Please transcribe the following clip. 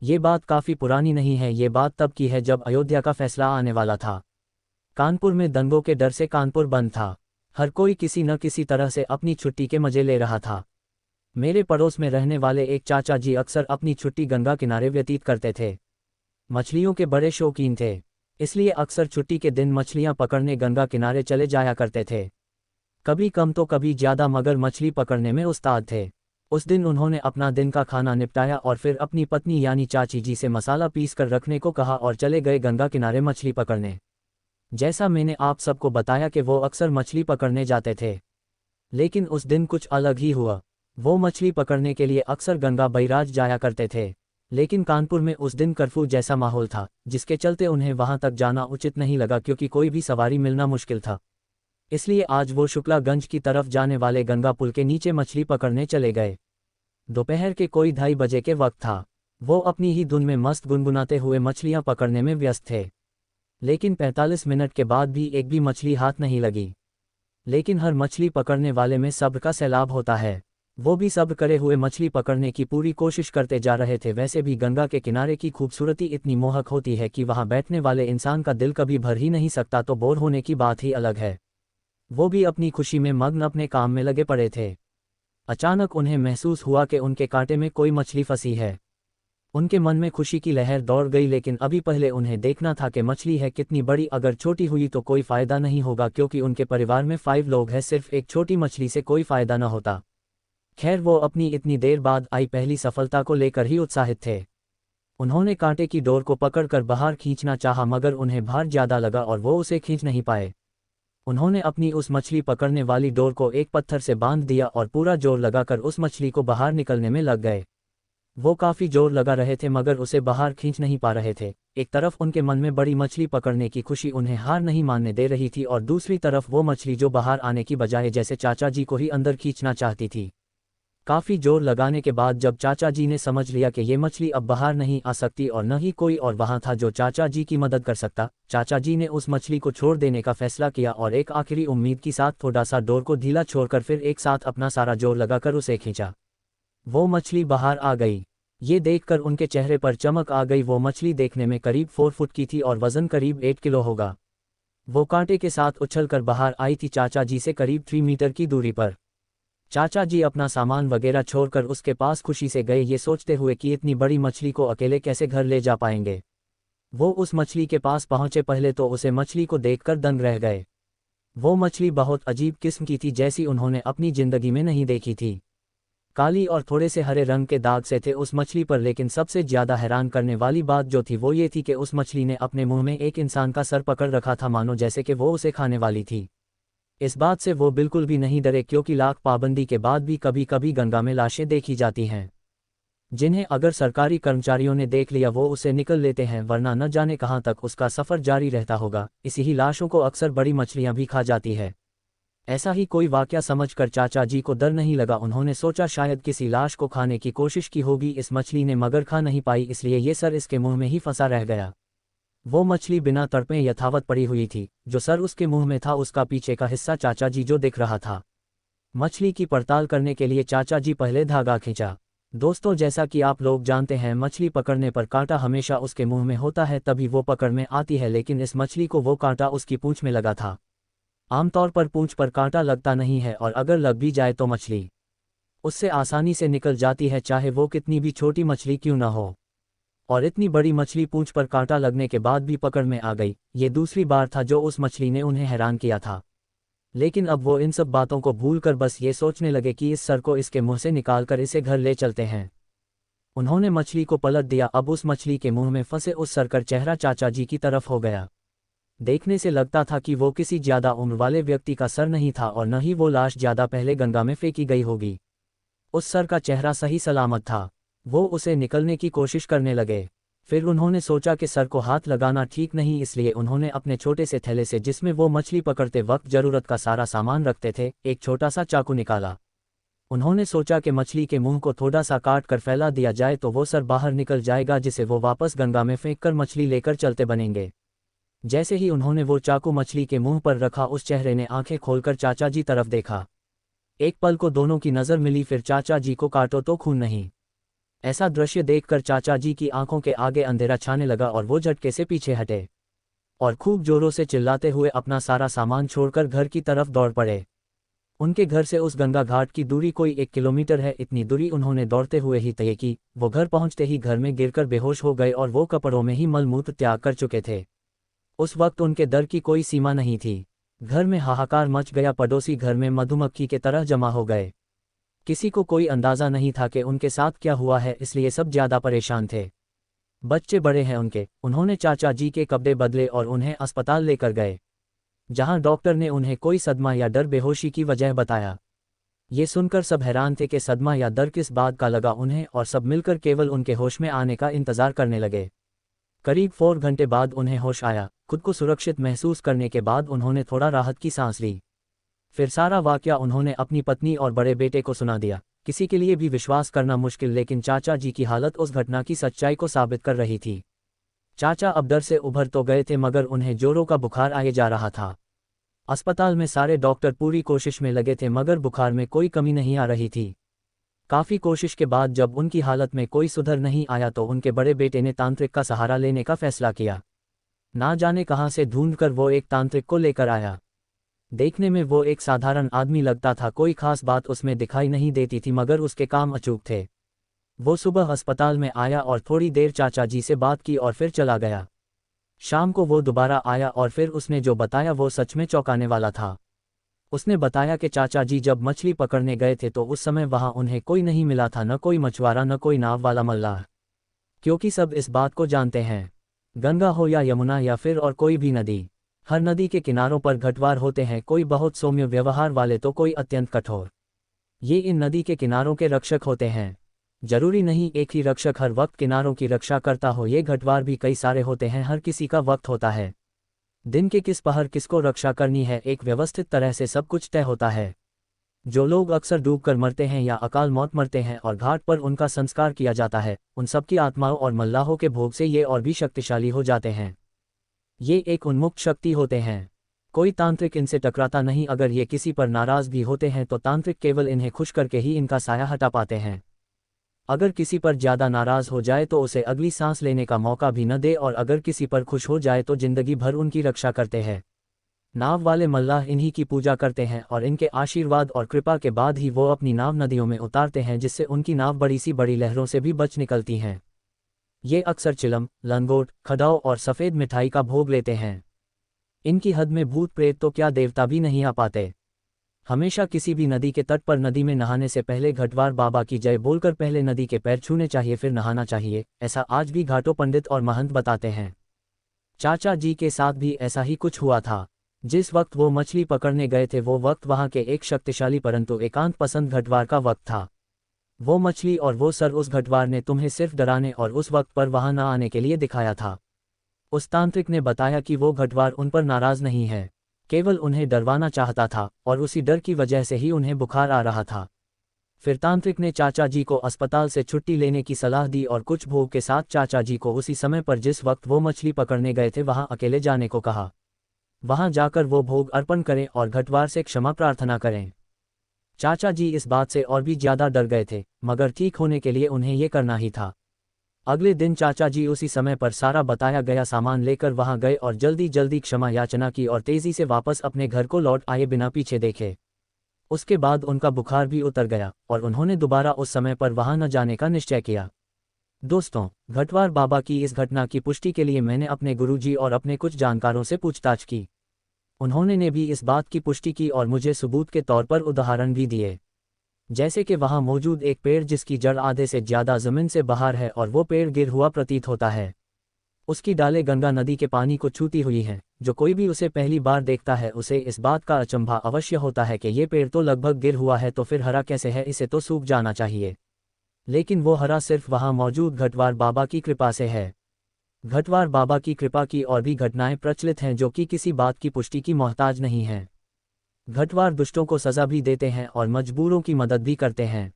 ये बात काफ़ी पुरानी नहीं है, ये बात तब की है जब अयोध्या का फैसला आने वाला था। कानपुर में दंगों के डर से कानपुर बंद था। हर कोई किसी न किसी तरह से अपनी छुट्टी के मजे ले रहा था। मेरे पड़ोस में रहने वाले एक चाचा जी अक्सर अपनी छुट्टी गंगा किनारे व्यतीत करते थे। मछलियों के बड़े शौकीन थे, इसलिए अक्सर छुट्टी के दिन मछलियां पकड़ने गंगा किनारे चले जाया करते थे। कभी कम तो कभी ज़्यादा, मगर मछली पकड़ने में उस्ताद थे। उस दिन उन्होंने अपना दिन का खाना निपटाया और फिर अपनी पत्नी यानी चाची जी से मसाला पीस कर रखने को कहा और चले गए गंगा किनारे मछली पकड़ने। जैसा मैंने आप सबको बताया कि वो अक्सर मछली पकड़ने जाते थे, लेकिन उस दिन कुछ अलग ही हुआ। वो मछली पकड़ने के लिए अक्सर गंगा बैराज जाया करते थे, लेकिन कानपुर में उस दिन कर्फ्यू जैसा माहौल था, जिसके चलते उन्हें वहां तक जाना उचित नहीं लगा, क्योंकि कोई भी सवारी मिलना मुश्किल था। इसलिए आज वो शुक्लागंज की तरफ जाने वाले गंगा पुल के नीचे मछली पकड़ने चले गए। दोपहर के कोई 2:30 के वक्त था। वो अपनी ही धुन में मस्त गुनगुनाते हुए मछलियां पकड़ने में व्यस्त थे, लेकिन 45 मिनट के बाद भी एक भी मछली हाथ नहीं लगी। लेकिन हर मछली पकड़ने वाले में सब्र का सैलाब होता है। वो भी सब्र करे हुए मछली पकड़ने की पूरी कोशिश करते जा रहे थे। वैसे भी गंगा के किनारे की खूबसूरती इतनी मोहक होती है कि वहां बैठने वाले इंसान का दिल कभी भर ही नहीं सकता, तो बोर होने की बात ही अलग है। वो भी अपनी खुशी में मग्न अपने काम में लगे पड़े थे। अचानक उन्हें महसूस हुआ कि उनके कांटे में कोई मछली फंसी है। उनके मन में खुशी की लहर दौड़ गई, लेकिन अभी पहले उन्हें देखना था कि मछली है कितनी बड़ी। अगर छोटी हुई तो कोई फ़ायदा नहीं होगा, क्योंकि उनके परिवार में 5 लोग हैं, सिर्फ एक छोटी मछली से कोई फ़ायदा न होता। खैर, वो अपनी इतनी देर बाद आई पहली सफलता को लेकर ही उत्साहित थे। उन्होंने कांटे की डोर को पकड़कर बाहर खींचना चाहा, मगर उन्हें भार ज़्यादा लगा और वो उसे खींच नहीं पाए। उन्होंने अपनी उस मछली पकड़ने वाली डोर को एक पत्थर से बांध दिया और पूरा जोर लगाकर उस मछली को बाहर निकलने में लग गए। वो काफ़ी जोर लगा रहे थे, मगर उसे बाहर खींच नहीं पा रहे थे। एक तरफ उनके मन में बड़ी मछली पकड़ने की खुशी उन्हें हार नहीं मानने दे रही थी, और दूसरी तरफ वो मछली जो बाहर आने की बजाय जैसे चाचा जी को ही अंदर खींचना चाहती थी। काफ़ी जोर लगाने के बाद जब चाचा जी ने समझ लिया कि ये मछली अब बाहर नहीं आ सकती और न ही कोई और वहां था जो चाचा जी की मदद कर सकता, चाचा जी ने उस मछली को छोड़ देने का फैसला किया और एक आखिरी उम्मीद के साथ थोड़ा सा डोर को ढीला छोड़कर फिर एक साथ अपना सारा जोर लगाकर उसे खींचा। वो मछली बाहर आ गई। ये देखकर उनके चेहरे पर चमक आ गई। वो मछली देखने में करीब 4 फुट की थी और वजन करीब 8 किलो होगा। वो कांटे के साथ उछलकर बाहर आई थी, चाचा जी से करीब 3 मीटर की दूरी पर। चाचा जी अपना सामान वगैरह छोड़कर उसके पास खुशी से गए, ये सोचते हुए कि इतनी बड़ी मछली को अकेले कैसे घर ले जा पाएंगे। वो उस मछली के पास पहुंचे, पहले तो उसे मछली को देखकर दंग रह गए। वो मछली बहुत अजीब किस्म की थी, जैसी उन्होंने अपनी जिंदगी में नहीं देखी थी। काली और थोड़े से हरे रंग के दाग से थे उस मछली पर, लेकिन सबसे ज्यादा हैरान करने वाली बात जो थी वो ये थी कि उस मछली ने अपने मुंह में एक इंसान का सर पकड़ रखा था, मानो जैसे कि वो उसे खाने वाली थी। इस बात से वो बिल्कुल भी नहीं डरे, क्योंकि लाख पाबंदी के बाद भी कभी कभी गंगा में लाशें देखी जाती हैं, जिन्हें अगर सरकारी कर्मचारियों ने देख लिया वो उसे निकल लेते हैं, वरना न जाने कहाँ तक उसका सफ़र जारी रहता होगा। इसी ही लाशों को अक्सर बड़ी मछलियां भी खा जाती है। ऐसा ही कोई वाकया समझकर चाचा जी को डर नहीं लगा। उन्होंने सोचा शायद किसी लाश को खाने की कोशिश की होगी इस मछली ने, मगर खा नहीं पाई, इसलिए ये सर इसके मुंह में ही फंसा रह गया। वो मछली बिना तड़पे यथावत पड़ी हुई थी। जो सर उसके मुंह में था उसका पीछे का हिस्सा चाचा जी जो दिख रहा था। मछली की पड़ताल करने के लिए चाचा जी पहले धागा खींचा। दोस्तों, जैसा कि आप लोग जानते हैं, मछली पकड़ने पर कांटा हमेशा उसके मुंह में होता है, तभी वो पकड़ में आती है, लेकिन इस मछली को वो कांटा उसकी पूंछ में लगा था। आमतौर पर पूंछ पर कांटा लगता नहीं है, और अगर लग भी जाए तो मछली उससे आसानी से निकल जाती है, चाहे वो कितनी भी छोटी मछली क्यों न हो। और इतनी बड़ी मछली पूंछ पर कांटा लगने के बाद भी पकड़ में आ गई। ये दूसरी बार था जो उस मछली ने उन्हें हैरान किया था। लेकिन अब वो इन सब बातों को भूलकर बस ये सोचने लगे कि इस सर को इसके मुंह से निकालकर इसे घर ले चलते हैं। उन्होंने मछली को पलट दिया। अब उस मछली के मुंह में फंसे उस सर का चेहरा चाचा जी की तरफ हो गया। देखने से लगता था कि वो किसी ज्यादा उम्र वाले व्यक्ति का सर नहीं था, और न ही वो लाश ज्यादा पहले गंगा में फेंकी गई होगी। उस सर का चेहरा सही सलामत था। वो उसे निकलने की कोशिश करने लगे। फिर उन्होंने सोचा कि सर को हाथ लगाना ठीक नहीं, इसलिए उन्होंने अपने छोटे से थैले से, जिसमें वो मछली पकड़ते वक्त जरूरत का सारा सामान रखते थे, एक छोटा सा चाकू निकाला। उन्होंने सोचा कि मछली के मुंह को थोड़ा सा काट कर फैला दिया जाए तो वो सर बाहर निकल जाएगा, जिसे वो वापस गंगा में फेंककर मछली लेकर चलते बनेंगे। जैसे ही उन्होंने वो चाकू मछली के मुंह पर रखा, उस चेहरे ने आंखें खोलकर चाचा जी तरफ देखा। एक पल को दोनों की नज़र मिली, फिर चाचा जी को काटो तो खून नहीं। ऐसा दृश्य देखकर चाचा जी की आंखों के आगे अंधेरा छाने लगा और वो झटके से पीछे हटे और खूब जोरों से चिल्लाते हुए अपना सारा सामान छोड़कर घर की तरफ दौड़ पड़े। उनके घर से उस गंगा घाट की दूरी कोई 1 किलोमीटर है। इतनी दूरी उन्होंने दौड़ते हुए ही तय की। वो घर पहुंचते ही घर में गिरकर बेहोश हो गए और वो कपड़ों में ही मलमूत्र त्याग कर चुके थे। उस वक्त उनके डर की कोई सीमा नहीं थी। घर में हाहाकार मच गया। पड़ोसी घर में मधुमक्खी के तरह जमा हो गए। किसी को कोई अंदाज़ा नहीं था कि उनके साथ क्या हुआ है, इसलिए सब ज़्यादा परेशान थे। बच्चे बड़े हैं उनके। उन्होंने चाचा जी के कपड़े बदले और उन्हें अस्पताल लेकर गए, जहां डॉक्टर ने उन्हें कोई सदमा या डर बेहोशी की वजह बताया। ये सुनकर सब हैरान थे कि सदमा या डर किस बात का लगा उन्हें, और सब मिलकर केवल उनके होश में आने का इंतज़ार करने लगे। करीब 4 घंटे बाद उन्हें होश आया। खुद को सुरक्षित महसूस करने के बाद उन्होंने थोड़ा राहत की सांस ली। फिर सारा वाकया उन्होंने अपनी पत्नी और बड़े बेटे को सुना दिया। किसी के लिए भी विश्वास करना मुश्किल, लेकिन चाचा जी की हालत उस घटना की सच्चाई को साबित कर रही थी। चाचा अब डर से उभर तो गए थे, मगर उन्हें जोरों का बुखार आए जा रहा था। अस्पताल में सारे डॉक्टर पूरी कोशिश में लगे थे, मगर बुखार में कोई कमी नहीं आ रही थी। काफ़ी कोशिश के बाद जब उनकी हालत में कोई सुधर नहीं आया तो उनके बड़े बेटे ने तांत्रिक का सहारा लेने का फैसला किया। ना जाने कहाँ से ढूंढकर वो एक तांत्रिक को लेकर आया। देखने में वो एक साधारण आदमी लगता था, कोई खास बात उसमें दिखाई नहीं देती थी, मगर उसके काम अचूक थे। वो सुबह अस्पताल में आया और थोड़ी देर चाचा जी से बात की और फिर चला गया। शाम को वो दोबारा आया और फिर उसने जो बताया वो सच में चौंकाने वाला था। उसने बताया कि चाचा जी जब मछली पकड़ने गए थे तो उस समय वहां उन्हें कोई नहीं मिला था, न कोई मछुआरा, न कोई नाव वाला मल्लाह। क्योंकि सब इस बात को जानते हैं, गंगा हो या यमुना या फिर और कोई भी नदी, हर नदी के किनारों पर घटवार होते हैं, कोई बहुत सौम्य व्यवहार वाले तो कोई अत्यंत कठोर। ये इन नदी के किनारों के रक्षक होते हैं। जरूरी नहीं एक ही रक्षक हर वक्त किनारों की रक्षा करता हो, ये घटवार भी कई सारे होते हैं, हर किसी का वक्त होता है। दिन के किस पहर किसको रक्षा करनी है, एक व्यवस्थित तरह से सब कुछ तय होता है। जो लोग अक्सर डूबकर मरते हैं या अकाल मौत मरते हैं और घाट पर उनका संस्कार किया जाता है, उन सबकी आत्माओं और मल्लाहों के भोग से ये और भी शक्तिशाली हो जाते हैं। ये एक उन्मुक्त शक्ति होते हैं। कोई तांत्रिक इनसे टकराता नहीं। अगर ये किसी पर नाराज भी होते हैं तो तांत्रिक केवल इन्हें खुश करके ही इनका साया हटा पाते हैं। अगर किसी पर ज़्यादा नाराज हो जाए तो उसे अगली सांस लेने का मौका भी न दे, और अगर किसी पर खुश हो जाए तो जिंदगी भर उनकी रक्षा करते हैं। नाव वाले मल्लाह इन्हीं की पूजा करते हैं और इनके आशीर्वाद और कृपा के बाद ही वो अपनी नाव नदियों में उतारते हैं, जिससे उनकी नाव बड़ी सी बड़ी लहरों से भी बच निकलती हैं। ये अक्सर चिलम, लंगोट, खड़ाऊ और सफ़ेद मिठाई का भोग लेते हैं। इनकी हद में भूत प्रेत तो क्या देवता भी नहीं आ पाते। हमेशा किसी भी नदी के तट पर नदी में नहाने से पहले घटवार बाबा की जय बोलकर पहले नदी के पैर छूने चाहिए, फिर नहाना चाहिए। ऐसा आज भी घाटों पंडित और महंत बताते हैं। चाचा जी के साथ भी ऐसा ही कुछ हुआ था। जिस वक्त वो मछली पकड़ने गए थे वो वक्त वहाँ के एक शक्तिशाली परंतु एकांत पसंद घटवार का वक्त था। वो मछली और वो सर उस घटवार ने तुम्हें सिर्फ डराने और उस वक्त पर वहाँ न आने के लिए दिखाया था। उस तांत्रिक ने बताया कि वो घटवार उन पर नाराज नहीं है, केवल उन्हें डरवाना चाहता था और उसी डर की वजह से ही उन्हें बुखार आ रहा था। फिर तांत्रिक ने चाचा जी को अस्पताल से छुट्टी लेने की सलाह दी और कुछ भोग के साथ चाचा जी को उसी समय पर जिस वक्त वो मछली पकड़ने गए थे वहां अकेले जाने को कहा। वहां जाकर वो भोग अर्पण करें और घटवार से क्षमा प्रार्थना करें। चाचा जी इस बात से और भी ज्यादा डर गए थे, मगर ठीक होने के लिए उन्हें ये करना ही था। अगले दिन चाचा जी उसी समय पर सारा बताया गया सामान लेकर वहां गए और जल्दी जल्दी क्षमा याचना की और तेजी से वापस अपने घर को लौट आए बिना पीछे देखे। उसके बाद उनका बुखार भी उतर गया और उन्होंने दोबारा उस समय पर वहां न जाने का निश्चय किया। दोस्तों, घटवार बाबा की इस घटना की पुष्टि के लिए मैंने अपने गुरुजी और अपने कुछ जानकारों से पूछताछ की। उन्होंने ने भी इस बात की पुष्टि की और मुझे सबूत के तौर पर उदाहरण भी दिए। जैसे कि वहां मौजूद एक पेड़ जिसकी जड़ आधे से ज्यादा जमीन से बाहर है और वो पेड़ गिर हुआ प्रतीत होता है। उसकी डालें गंगा नदी के पानी को छूती हुई हैं। जो कोई भी उसे पहली बार देखता है उसे इस बात का अचंभा अवश्य होता है कि ये पेड़ तो लगभग गिर हुआ है, तो फिर हरा कैसे है, इसे तो सूख जाना चाहिए। लेकिन वो हरा सिर्फ वहां मौजूद घटवार बाबा की कृपा से है। घटवार बाबा की कृपा की और भी घटनाएं प्रचलित हैं जो कि किसी बात की पुष्टि की मोहताज नहीं हैं। घटवार दुष्टों को सजा भी देते हैं और मजबूरों की मदद भी करते हैं।